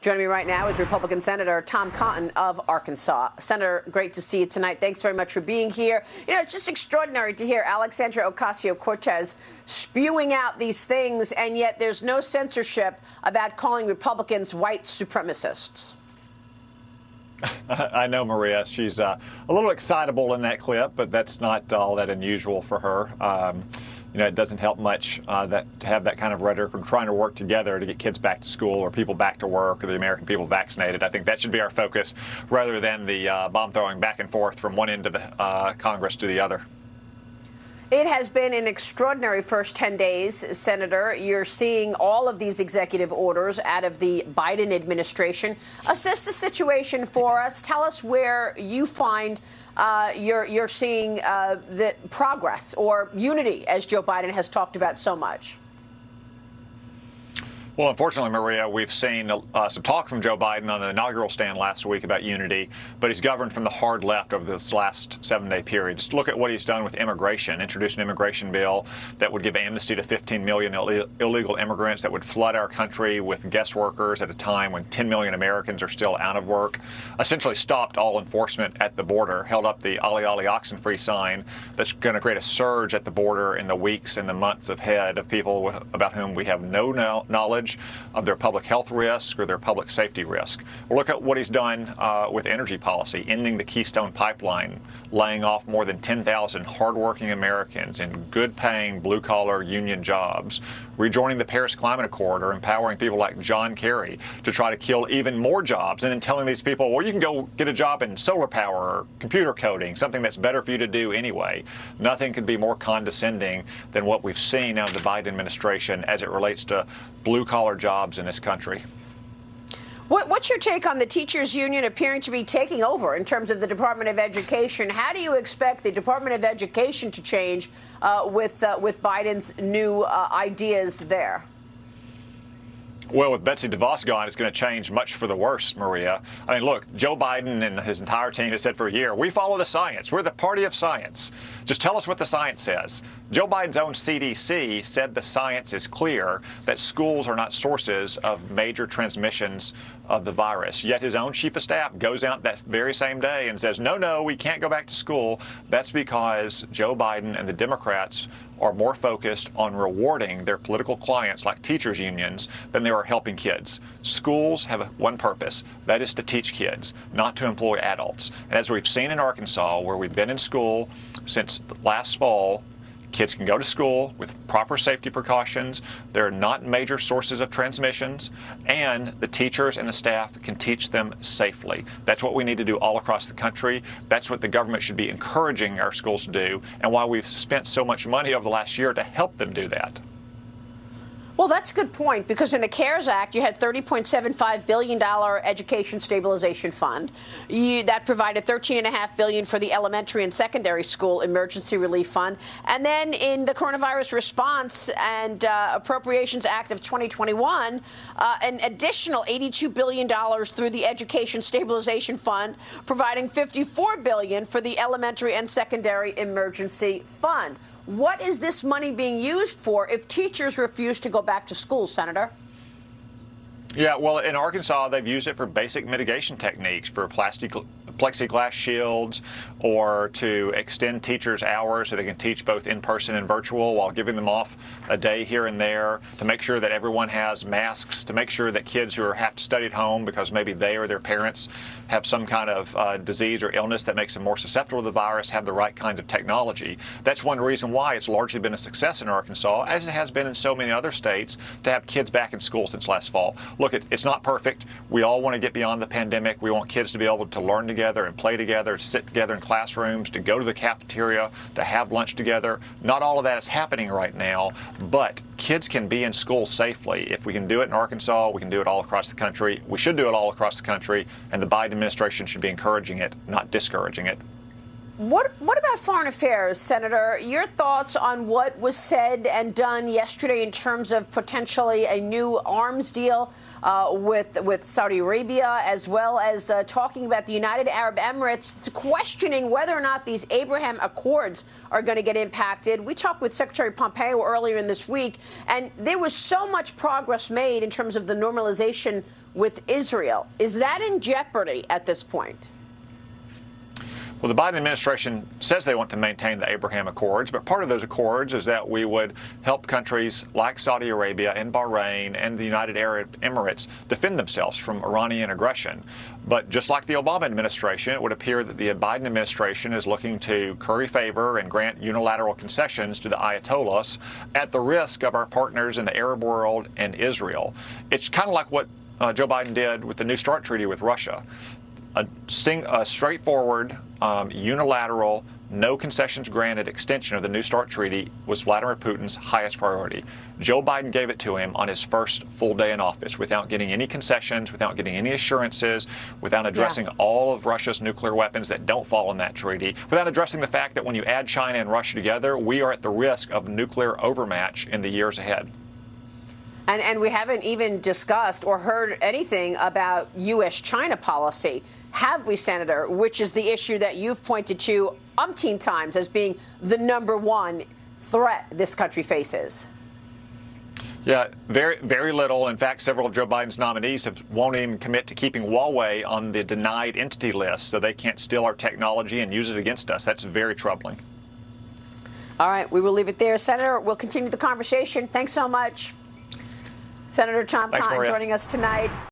Joining me right now is Republican Senator Tom Cotton of Arkansas. Senator, great to see you tonight. Thanks very much for being here. You know, it's just extraordinary to hear Alexandria Ocasio-Cortez spewing out these things, and yet there's no censorship about calling Republicans white supremacists. I know, Maria. She's a little excitable in that clip, but that's not all that unusual for her. You know, it doesn't help much to have that kind of rhetoric when trying to work together to get kids back to school or people back to work or the American people vaccinated. I think that should be our focus rather than the bomb throwing back and forth from one end of the Congress to the other. It has been an extraordinary first 10 days, Senator. You're seeing all of these executive orders out of the Biden administration. Assess the situation for us. Tell us where you find you're seeing the progress or unity, as Joe Biden has talked about so much. Well, unfortunately, Maria, we've seen some talk from Joe Biden on the inaugural stand last week about unity, but he's governed from the hard left over this last 7-day period. Just look at what he's done with immigration, introduced an immigration bill that would give amnesty to 15 million illegal immigrants, that would flood our country with guest workers at a time when 10 million Americans are still out of work, essentially stopped all enforcement at the border, held up the Ollie Ollie Oxenfree sign that's going to create a surge at the border in the weeks and the months ahead of people about whom we have no knowledge of their public health risk or their public safety risk. Well, look at what he's done with energy policy, ending the Keystone Pipeline, laying off more than 10,000 hardworking Americans in good-paying blue-collar union jobs, rejoining the Paris Climate Accord, or empowering people like John Kerry to try to kill even more jobs, and then telling these people, well, you can go get a job in solar power or computer coding, something that's better for you to do anyway. Nothing could be more condescending than what we've seen out of the Biden administration as it relates to blue-collar jobs in this country. What's your take on the teachers union appearing to be taking over in terms of the Department of Education? How do you expect the Department of Education to change with Biden's new ideas there? Well, with Betsy DeVos gone, it's going to change much for the worse, Maria. I mean, look, Joe Biden and his entire team has said for a year, we follow the science. We're the party of science. Just tell us what the science says. Joe Biden's own CDC said the science is clear that schools are not sources of major transmissions of the virus. Yet his own chief of staff goes out that very same day and says, no, we can't go back to school. That's because Joe Biden and the Democrats are more focused on rewarding their political clients like teachers unions than they are helping kids. Schools have one purpose, that is to teach kids, not to employ adults. And as we've seen in Arkansas, where we've been in school since last fall, kids can go to school with proper safety precautions. There are not major sources of transmissions, and the teachers and the staff can teach them safely. That's what we need to do all across the country. That's what the government should be encouraging our schools to do, and why we've spent so much money over the last year to help them do that. Well, that's a good point, because in the CARES Act, you had $30.75 billion education stabilization fund. That provided $13.5 billion for the elementary and secondary school emergency relief fund. And then in the Coronavirus Response and Appropriations Act of 2021, an additional $82 billion through the Education Stabilization Fund, providing $54 billion for the elementary and secondary emergency fund. What is this money being used for if teachers refuse to go back to school, Senator? Yeah, well, in Arkansas, they've used it for basic mitigation techniques, for plexiglass shields, or to extend teachers' hours so they can teach both in person and virtual while giving them off a day here and there, to make sure that everyone has masks, to make sure that kids who have to study at home because maybe they or their parents have some kind of disease or illness that makes them more susceptible to the virus have the right kinds of technology. That's one reason why it's largely been a success in Arkansas, as it has been in so many other states, to have kids back in school since last fall. Look, it's not perfect. We all want to get beyond the pandemic. We want kids to be able to learn together and play together, to sit together in classrooms, to go to the cafeteria, to have lunch together. Not all of that is happening right now, but kids can be in school safely. If we can do it in Arkansas, we can do it all across the country. We should do it all across the country, and the Biden administration should be encouraging it, not discouraging it. What about foreign affairs, Senator? Your thoughts on what was said and done yesterday in terms of potentially a new arms deal with Saudi Arabia, as well as talking about the United Arab Emirates, questioning whether or not these Abraham Accords are going to get impacted. We talked with Secretary Pompeo earlier in this week, and there was so much progress made in terms of the normalization with Israel. Is that in jeopardy at this point? Well, the Biden administration says they want to maintain the Abraham Accords, but part of those accords is that we would help countries like Saudi Arabia and Bahrain and the United Arab Emirates defend themselves from Iranian aggression. But just like the Obama administration, it would appear that the Biden administration is looking to curry favor and grant unilateral concessions to the Ayatollahs at the risk of our partners in the Arab world and Israel. It's kind of like what Joe Biden did with the New START treaty with Russia. A straightforward, unilateral, no concessions granted extension of the New START treaty was Vladimir Putin's highest priority. Joe Biden gave it to him on his first full day in office without getting any concessions, without getting any assurances, without addressing all of Russia's nuclear weapons that don't fall in that treaty, without addressing the fact that when you add China and Russia together, we are at the risk of nuclear overmatch in the years ahead. And we haven't even discussed or heard anything about U.S.-China policy, have we, Senator, which is the issue that you've pointed to umpteen times as being the #1 threat this country faces? Yeah, very, very little. In fact, several of Joe Biden's nominees won't even commit to keeping Huawei on the denied entity list so they can't steal our technology and use it against us. That's very troubling. All right, we will leave it there. Senator, we'll continue the conversation. Thanks so much. Senator Tom Cotton joining us tonight.